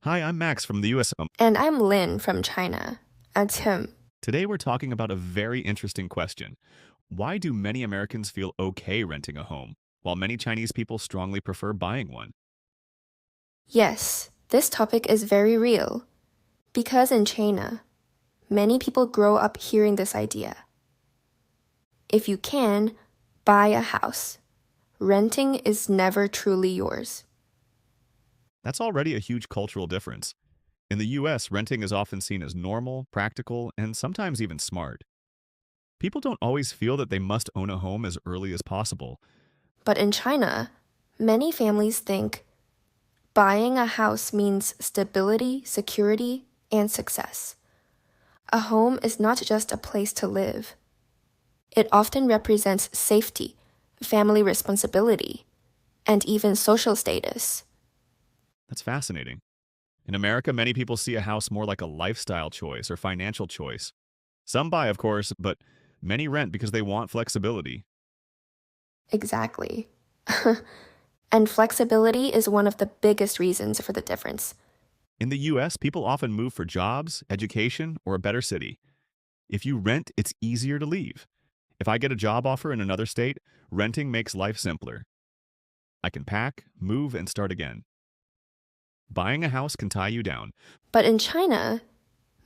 Hi, I'm Max from the US. And I'm Lynn from China. Tim. Today we're talking about a very interesting question. Why do many Americans feel okay renting a home, while many Chinese people strongly prefer buying one? Yes, this topic is very real. Because in China, many people grow up hearing this idea. If you can, buy a house. Renting is never truly yours. That's already a huge cultural difference. In the US, renting is often seen as normal, practical, and sometimes even smart. People don't always feel that they must own a home as early as possible. But in China, many families think buying a house means stability, security, and success. A home is not just a place to live. It often represents safety, family responsibility, and even social status. That's fascinating. In America, many people see a house more like a lifestyle choice or financial choice. Some buy, of course, but many rent because they want flexibility. Exactly. And flexibility is one of the biggest reasons for the difference. In the US, people often move for jobs, education, or a better city. If you rent, it's easier to leave. If I get a job offer in another state, renting makes life simpler. I can pack, move, and start again. Buying a house can tie you down. But in China,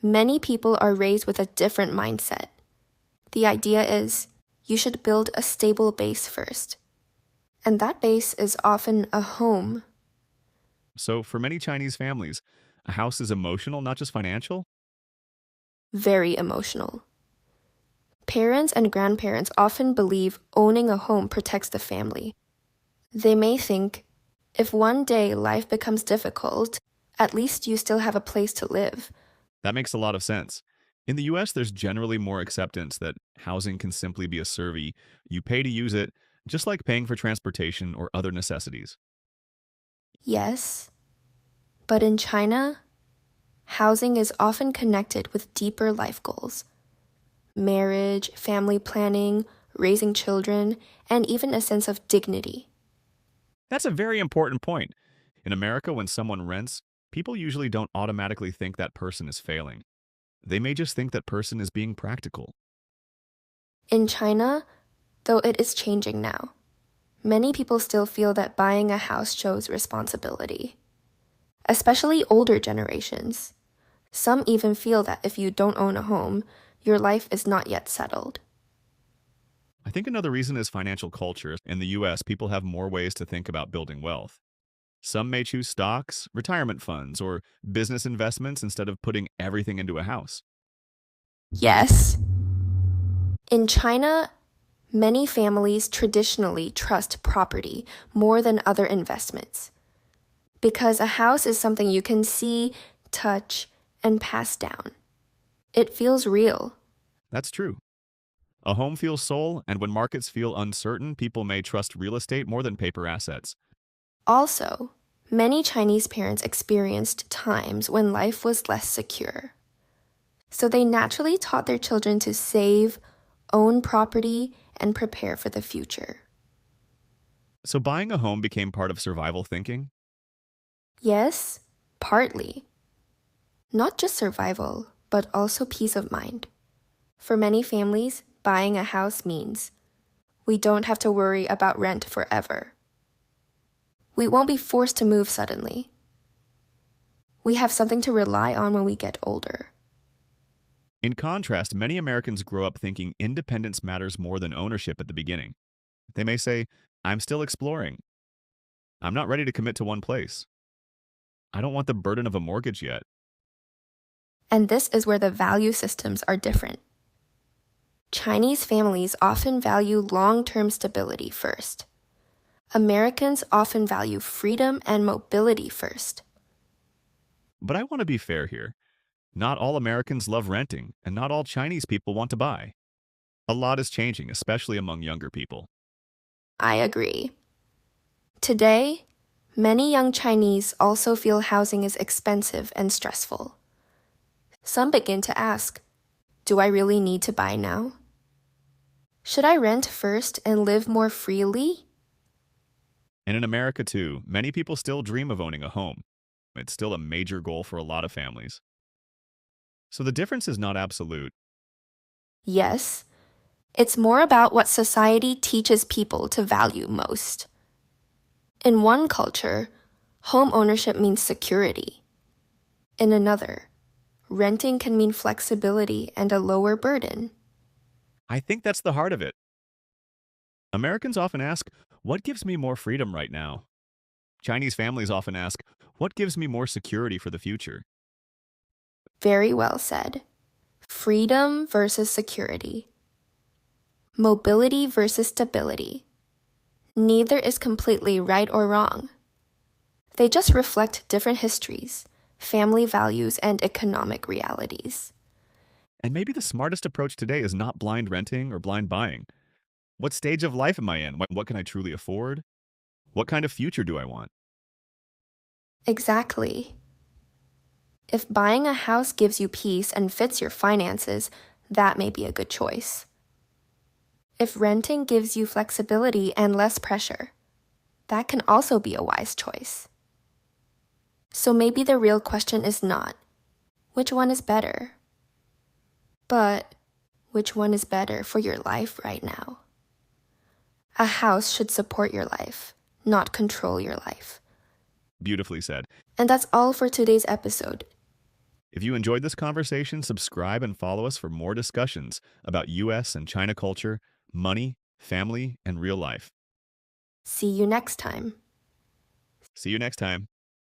many people are raised with a different mindset. The idea is you should build a stable base first. And that base is often a home. So, for many Chinese families, a house is emotional, not just financial. Very emotional. Parents and grandparents often believe owning a home protects the family. They may think, if one day life becomes difficult, at least you still have a place to live. That makes a lot of sense. In the US, there's generally more acceptance that housing can simply be a service. You pay to use it, just like paying for transportation or other necessities. Yes, but in China, housing is often connected with deeper life goals: marriage, family planning, raising children, and even a sense of dignity. That's a very important point. In America, when someone rents, people usually don't automatically think that person is failing. They may just think that person is being practical. In China, though it is changing now, many people still feel that buying a house shows responsibility, especially older generations. Some even feel that if you don't own a home, your life is not yet settled. I think another reason is financial culture. In the US, people have more ways to think about building wealth. Some may choose stocks, retirement funds, or business investments instead of putting everything into a house. Yes. In China, many families traditionally trust property more than other investments because a house is something you can see, touch, and pass down. It feels real. That's true. A home feels soul, and when markets feel uncertain, people may trust real estate more than paper assets. Also, many Chinese parents experienced times when life was less secure. So they naturally taught their children to save, own property, and prepare for the future. So buying a home became part of survival thinking. Yes, partly. Not just survival, but also peace of mind. For many families, buying a house means we don't have to worry about rent forever. We won't be forced to move suddenly. We have something to rely on when we get older. In contrast, many Americans grow up thinking independence matters more than ownership at the beginning. They may say, I'm still exploring. I'm not ready to commit to one place. I don't want the burden of a mortgage yet. And this is where the value systems are different. Chinese families often value long-term stability first. Americans often value freedom and mobility first. But I want to be fair here. Not all Americans love renting, and not all Chinese people want to buy. A lot is changing, especially among younger people. I agree. Today, many young Chinese also feel housing is expensive and stressful. Some begin to ask, do I really need to buy now? Should I rent first and live more freely? And in America, too, many people still dream of owning a home. It's still a major goal for a lot of families. So the difference is not absolute. Yes, it's more about what society teaches people to value most. In one culture, home ownership means security. In another, renting can mean flexibility and a lower burden. I think that's the heart of it. Americans often ask, what gives me more freedom right now? Chinese families often ask, what gives me more security for the future? Very well said. Freedom versus security. Mobility versus stability. Neither is completely right or wrong. They just reflect different histories, family values, and economic realities. And maybe the smartest approach today is not blind renting or blind buying. What stage of life am I in? What can I truly afford? What kind of future do I want? Exactly. If buying a house gives you peace and fits your finances, that may be a good choice. If renting gives you flexibility and less pressure, that can also be a wise choice. So maybe the real question is not, which one is better? But, which one is better for your life right now? A house should support your life, not control your life. Beautifully said. And that's all for today's episode. If you enjoyed this conversation, subscribe and follow us for more discussions about US and China culture, money, family, and real life. See you next time. See you next time.